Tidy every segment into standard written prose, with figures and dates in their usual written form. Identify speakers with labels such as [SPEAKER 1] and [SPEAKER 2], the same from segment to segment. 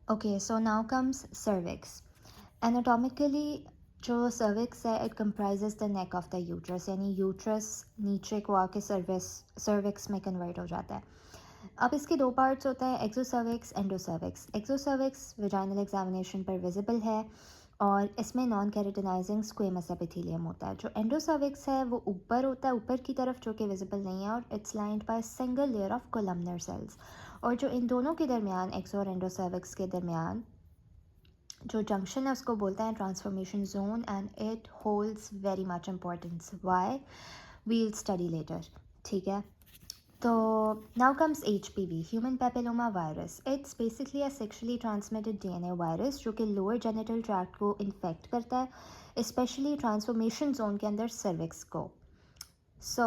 [SPEAKER 1] Okay, so now comes cervix. Anatomically जो cervix है it comprises the neck of the uterus, यानी uterus नीचे को आके सर्विक्स में कन्वर्ट हो जाता है. अब इसके दो पार्ट्स होते हैं, एक्सोसर्विक्स, एंडोसर्विक्स. एक्सोसर्विक्स वेजाइनल एग्जामिनेशन पर विजिबल है और इसमें नॉन कैरेटिनाइजिंग स्क्वेमस एपिथेलियम होता है. जो एंडोसर्विक्स है वो ऊपर होता है, ऊपर की तरफ, जो कि विजिबल नहीं है, और it's lined by single layer of columnar cells. और जो इन दोनों के दरमियान, एक्सो और एंडोसर्विक्स के दरमियान जो जंक्शन है उसको बोलते हैं transformation zone, and it holds very much importance. Why? We'll study later. ठीक है. तो now comes HPV, human papilloma virus. It's basically a sexually transmitted DNA virus जो कि लोअर जेनिटल ट्रैक्ट को इन्फेक्ट करता है, स्पेशली ट्रांसफॉर्मेशन जोन के अंदर सर्विक्स को. सो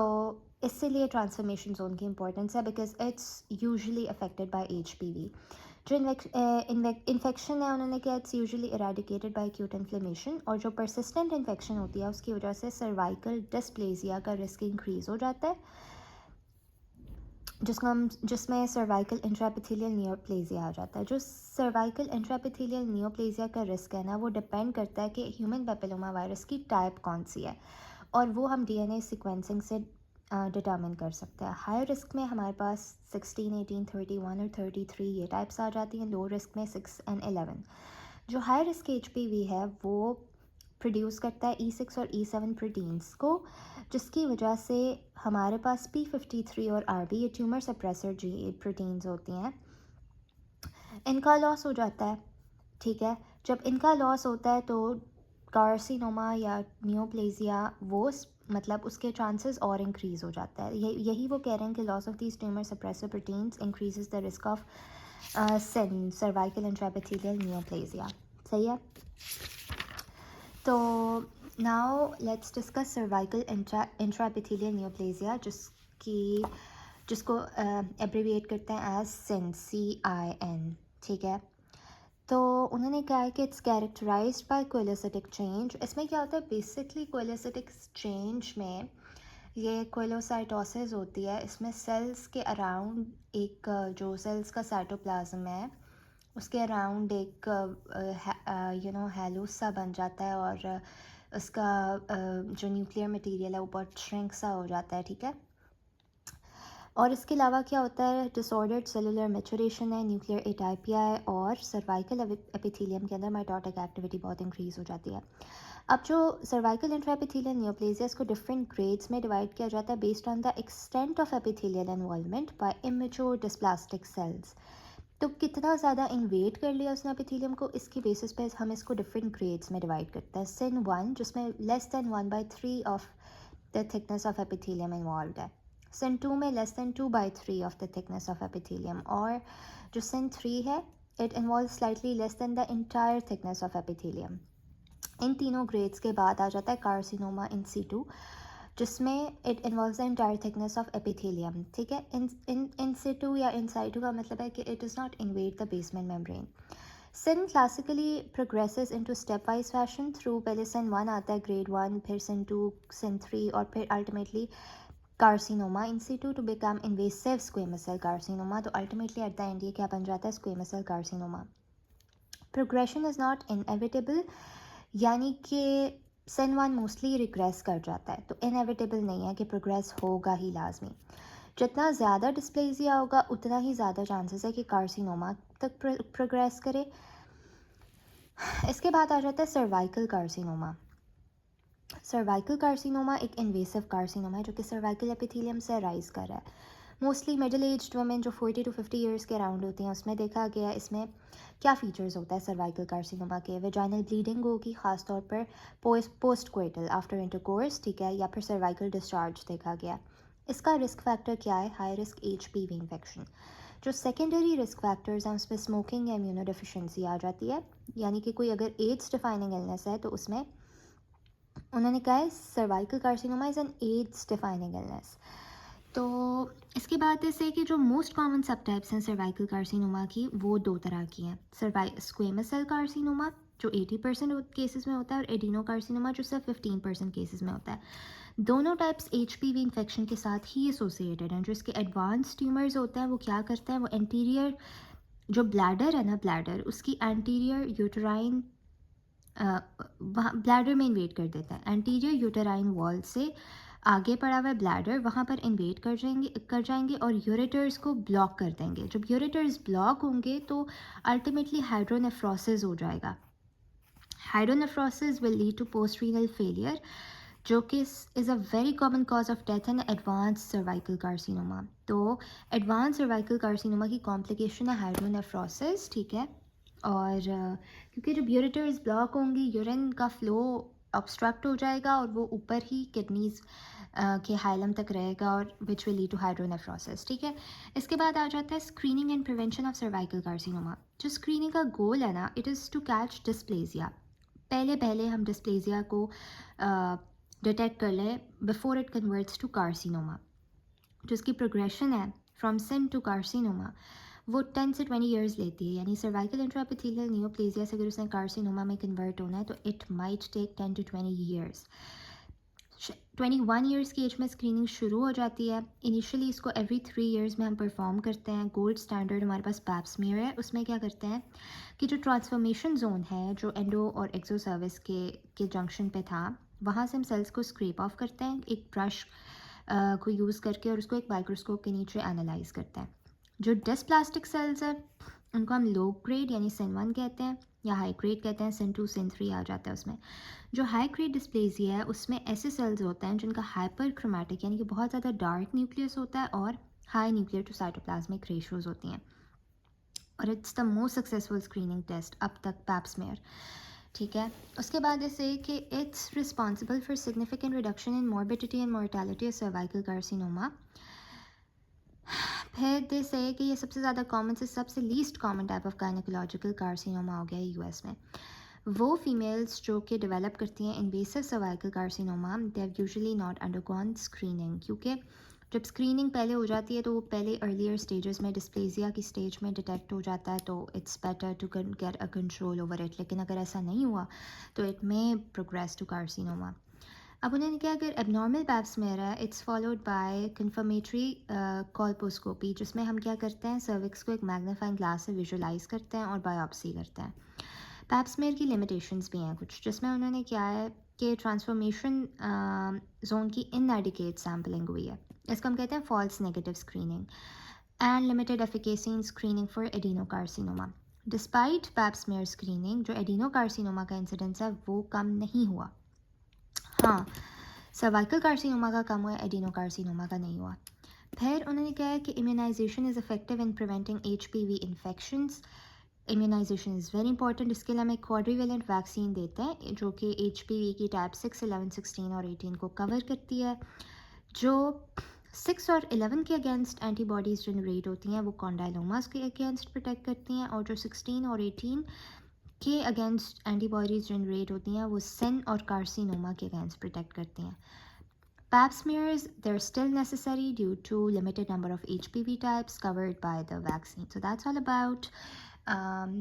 [SPEAKER 1] इसीलिए ट्रांसफॉर्मेशन जोन की इंपॉर्टेंस है, because it's usually affected by HPV. जो इन्फेक्शन है उन्होंने क्या, it's usually eradicated by acute inflammation, और जो परसिस्टेंट इन्फेक्शन होती है उसकी वजह से सर्वाइकल डिस्प्लेजिया का रिस्क इंक्रीज़ हो जाता है, जिसमें सर्वाइकल इंट्राएपिथेलियल नियोप्लेजिया आ जाता है. जो सर्वाइकल इंट्राएपिथेलियल नियोप्लेजिया का रिस्क है ना, वो डिपेंड करता है कि ह्यूमन पेपिलोमा वायरस की टाइप कौन सी है, और वो हम DNA सीक्वेंसिंग से डिटर्मिन कर सकते हैं. हाई रिस्क में हमारे पास 16, 18, 31 और 33 ये टाइप्स आ जाती हैं. लो रिस्क में 6 और 11. जो हाई रिस्क HPV है वो प्रोड्यूस करता है E6 और E7 प्रोटीन्स को, जिसकी वजह से हमारे पास P53 और RB, ये ट्यूमर सप्रेसर जी प्रोटीन्स होती हैं, इनका लॉस हो जाता है. ठीक है. जब इनका लॉस होता है तो कार्सिनोमा या नियोप्लेजिया वो मतलब उसके चांसेस और इंक्रीज़ हो जाता है. यही वो कह रहे हैं कि loss of these tumour suppressor proteins increases the risk of cervical intraepithelial neoplasia. सही है. तो now let's discuss cervical intraepithelial neoplasia, जिसको एब्रीविएट करते हैं एज सिन, CIN. ठीक है. तो उन्होंने कहा है कि इट्स कैरेक्टराइज्ड बाय कोएलोसिटिक चेंज. इसमें क्या होता है, बेसिकली कोएलोसिटिक चेंज में ये कोएलोसाइटोसिस होती है. इसमें सेल्स के अराउंड एक जो सेल्स का साइटोप्लाज्म है उसके अराउंड एक हैलो सा बन जाता है, और उसका जो न्यूक्लियर मटेरियल है वो बहुत श्रिंक सा हो जाता है. ठीक है. और इसके अलावा क्या होता है, डिसऑर्डर्ड सेलुलर मैचुरेशन है, न्यूक्लियर एटाइपिया है, और सर्वाइकल एपिथेलियम के अंदर माइटोटिक एक्टिविटी बहुत इंक्रीज़ हो जाती है. अब जो सर्वाइकल इंट्राएपिथेलियल नियोप्लेजिया, इसको डिफरेंट ग्रेड्स में डिवाइड किया जाता है based on the extent of epithelial involvement by immature dysplastic cells. तो कितना ज़्यादा इन्वेट कर लिया उसने एपिथेलियम को, इसकी बेसिस पे हम इसको डिफरेंट ग्रेड्स में डिवाइड करते हैं. सिन 1 जिसमें less than 1/3 of the thickness of epithelium involve है. सिन 2 में less than 2/3 of the thickness of epithelium, और जो सिन 3 है it involve slightly less than the entire thickness of epithelium. इन तीनों ग्रेड्स के बाद आ जाता है कार्सिनोमा इन situ, जिसमें it involves the entire thickness of epithelium. ठीक है. इन situ या इन situ का मतलब है कि it does not invade the basement membrane. CIN classically progresses into step wise fashion through. पहले सिन 1 आता है, ग्रेड 1, फिर सिन 2, सिन 3, और फिर ultimately carcinoma in situ to become invasive squamous cell carcinoma. तो अल्टीमेटली एट द एंड ये क्या बन जाता है, squamous cell carcinoma. Progression is not inevitable, यानी कि सिन 1 मोस्टली रिग्रेस कर जाता है, तो इनएविटेबल नहीं है कि प्रोग्रेस होगा ही लाजमी. जितना ज़्यादा डिस्प्लेजिया होगा उतना ही ज़्यादा चांसेस है कि कार्सिनोमा तक प्रोग्रेस करे. इसके बाद आ जाता है सर्वाइकल कार्सिनोमा. सर्वाइकल कार्सिनोमा एक इन्वेसिव कार्सिनोमा है जो कि सर्वाइकल एपिथेलियम से राइज कर रहा है. मोस्टली मिडिल एज वुमेन जो 40 to 50 ईयर्स के अराउंड होती हैं उसमें देखा गया. इसमें क्या फीचर्स होता है सर्वाइकल कार्सिनोमा के, वेजाइनल ब्लीडिंग होगी खासतौर पर पोस्ट कोइटल आफ्टर इंटरकोर्स. ठीक है. या फिर सर्वाइकल डिस्चार्ज देखा गया. इसका रिस्क फैक्टर क्या है, हाई रिस्क HPV इन्फेक्शन. जो सेकेंडरी रिस्क फैक्टर्स हैं उसमें स्मोकिंग या इम्यूनोडेफिशिएंसी आ जाती है, यानी कि कोई अगर एड्स डिफाइनिंग इलनेस है तो उसमें उन्होंने कहा है cervical carcinoma is an AIDS defining illness. तो इसके बाद ऐसे कि जो मोस्ट कॉमन सब टाइप्स हैं सर्वाइकल कार्सिनोमा की वो दो तरह की हैं. स्क्वेमस सेल कार्सिनोमा जो 80% केसेस में होता है, और एडिनो कार्सिनोमा जो सिर्फ 15% केसेस में होता है. दोनों टाइप्स HPV इन्फेक्शन के साथ ही एसोसिएटेड हैं. जो इसके एडवांस ट्यूमर्स होते हैं वो क्या करते हैं, वो एंटीरियर जो ब्लैडर है ना, ब्लैडर उसकी एंटीरियर यूटराइन, वहाँ ब्लैडर में इन्वेट कर देता है। एंटीरियर यूटराइन वॉल से आगे पड़ा हुआ ब्लैडर वहाँ पर इन्वेट कर जाएंगे और यूरेटर्स को ब्लॉक कर देंगे। जब यूरेटर्स ब्लॉक होंगे तो अल्टीमेटली हाइड्रोनेफ्रोसिस हो जाएगा। Hydronephrosis will lead to post renal failure, जो कि is a very common cause of death in advance cervical carcinoma. तो एडवांस सर्वाइकल कार्सिनोमा की कॉम्प्लिकेशन है हाइड्रोनेफ्रोसिस, ठीक है। और क्योंकि जब यूरेटर्स ब्लॉक होंगी, यूरिन का फ्लो ऑब्स्ट्रक्ट हो जाएगा और वो ऊपर ही किडनीज के हाइलम तक रहेगा और which will lead to hydronephrosis, ठीक है। इसके बाद आ जाता है screening and prevention of cervical carcinoma. जो स्क्रीनिंग का गोल है ना, it is to catch dysplasia. पहले पहले हम डिस्प्लेजिया को डिटेक्ट कर लें before it converts to carcinoma. जो इसकी प्रोग्रेशन है फ्रॉम सिन टू कार्सिनोमा वो 10 से 20 ईयर्स लेती है। यानी सर्वाइकल इंट्राएपिथेलियल नियोप्लेजिया से अगर उसने कार्सिनोमा में कन्वर्ट होना है तो it might take 10 to 20 years. 21 years की एज में स्क्रीनिंग शुरू हो जाती है। इनिशियली इसको एवरी 3 ईयर्स में हम परफॉर्म करते हैं। गोल्ड स्टैंडर्ड हमारे पास पैप स्मीयर है। उसमें क्या करते हैं कि जो ट्रांसफॉर्मेशन जोन है जो एंडो और एक्सो सर्विस के जंक्शन पे था, वहाँ से हम सेल्स को स्क्रेप ऑफ करते हैं एक ब्रश को यूज़ करके और उसको एक माइक्रोस्कोप के नीचे एनालाइज करते हैं। जो डिस्प्लास्टिक सेल्स है उनको हम लो ग्रेड यानी सिन 1 कहते हैं या हाई ग्रेड कहते हैं। सिन 2 सिन 3 आ जाता है उसमें। जो हाई ग्रेड डिस्प्लेजिया है उसमें ऐसे सेल्स होते हैं जिनका हाइपर क्रोमैटिक यानी कि बहुत ज़्यादा डार्क न्यूक्लियस होता है और high nuclear to cytoplasmic ratios होती हैं। और it's the most successful screening test अब तक पैप स्मीयर, ठीक है। उसके बाद ऐसे कि it's responsible for significant reduction in morbidity and mortality of cervical carcinoma. फिर दे से कि ये सबसे ज़्यादा कॉमन से सबसे least common type of gynaecological carcinoma हो गया यूएस में। वो फीमेल्स जो कि डेवलप करती हैं invasive cervical carcinoma, they have usually not undergone screening, क्योंकि जब स्क्रीनिंग पहले हो जाती है तो वो पहले अर्लियर स्टेजेस में डिस्प्लेजिया की स्टेज में डिटेक्ट हो जाता है, तो it's better to get a control over it. लेकिन अगर ऐसा नहीं हुआ तो it may progress to carcinoma. अब उन्होंने क्या, अगर एबनॉर्मल पैप स्मीयर है it's followed by confirmatory colposcopy, जिसमें हम क्या करते हैं सर्विक्स को एक मैग्नीफाइंग ग्लास से विजुलाइज करते हैं और बायोप्सी करते हैं। पैप स्मीयर की लिमिटेशंस भी हैं कुछ, जिसमें उन्होंने क्या है कि ट्रांसफॉर्मेशन जोन की इनएडिकेट सैम्पलिंग हुई है। इसको हम कहते हैं false negative screening and limited efficacy in screening for adenocarcinoma. Despite pap smear screening जो एडिनोकार्सिनोमा का इंसिडेंस है वो कम नहीं हुआ। हाँ, सर्वाइकल कार्सिनोमा का कम हुआ, एडिनोकार्सिनोमा का नहीं हुआ। फिर उन्होंने कहा है कि immunisation is effective in preventing HPV infections. Immunisation is very important. इसके लिए हम एक क्वाड्रीवेलेंट वैक्सीन देते हैं जो कि HPV की टाइप 6, 11, 16 और 18 को कवर करती है। जो 6 और 11 के अगेंस्ट एंटीबॉडीज़ जनरेट होती हैं वो कॉन्डाइलोमास के अगेंस्ट प्रोटेक्ट करती हैं, और जो 16 और 18 के अगेंस्ट एंटीबॉडीज़ जनरेट होती हैं वो सिन और कार्सिनोमा के अगेंस्ट प्रोटेक्ट करती हैं। Pap smears, they're still necessary due to limited number of HPV types covered by the vaccine. So that's all about um,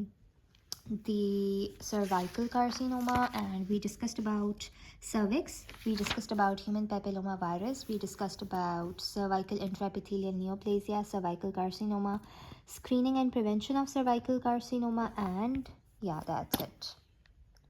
[SPEAKER 1] the cervical carcinoma, and we discussed about cervix, we discussed about human papilloma virus, we discussed about cervical intraepithelial neoplasia, cervical carcinoma, screening and prevention of cervical carcinoma, and yeah, that's it.